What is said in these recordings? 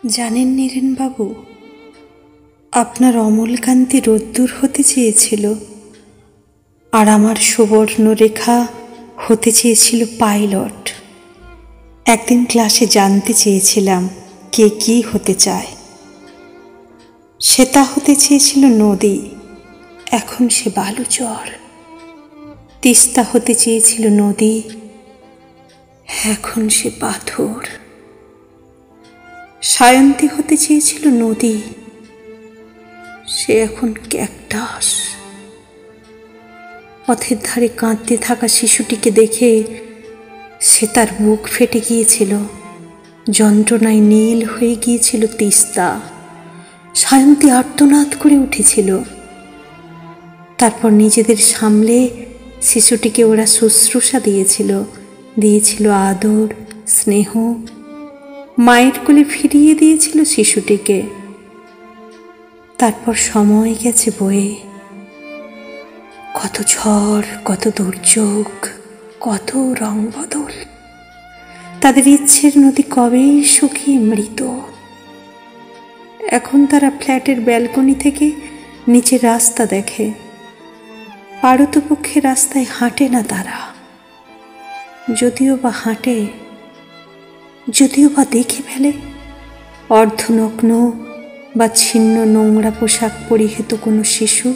জানেন নীরেনবাবু, আপনার অমলকান্তি রোদ্দুর হতে চেয়েছিল, আর আমার সুবর্ণরেখা হতে চেয়েছিল পাইলট। একদিন ক্লাসে জানতে চেয়েছিলাম কে কি হতে চায়। শ্বেতা হতে চেয়েছিল নদী, এখন সে বালুচর। তিস্তা হতে চেয়েছিল নদী, এখন সে পাথর। সায়ন্তী হতে চেয়েছিল নদী, সে এখন ক্যাকটাস। পথের ধারে কাঁদতে থাকা শিশুটিকে দেখে সে তার বুক ফেটে গিয়েছিল, যন্ত্রণায় নীল হয়ে গিয়েছিল তিস্তা। সায়ন্তী আর্তনাদ করে উঠেছিল। তারপর নিজেদের সামলে শিশুটিকে ওরা শুশ্রূষা দিয়েছিল আদর, স্নেহ। মায়ের কোলে ফিরিয়ে দিয়েছিল শিশুটিকে। তারপর সময় গেছে বয়ে, কত ঝড়, কত দুর্যোগ, কত রং বদল। তাদের ইচ্ছের নদী কবেই শুকিয়ে মৃত। এখন তারা ফ্ল্যাটের ব্যালকনি থেকে নিচের রাস্তা দেখে। পারতপক্ষে রাস্তায় হাঁটে না তারা, যদিও বা হাঁটে, যদিও বা দেখে ফেলে অর্ধনগ্ন বা ছিন্ন নোংরা পোশাক পরিহিত কোনো শিশু।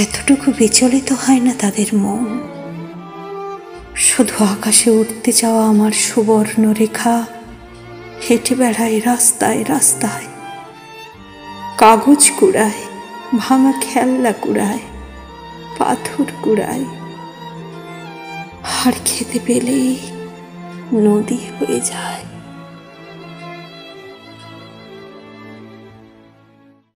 এতটুকু বিচলিত হয় না তাদের মন। শুধু আকাশে উঠতে চাওয়া আমার সুবর্ণরেখা হেঁটে বেড়ায় রাস্তায় রাস্তায়, কাগজ কুড়ায়, ভাঙা খেলনা কুড়ায়, পাথর কুড়ায়, আর খেতে পেলেই নদী হয়ে যায়।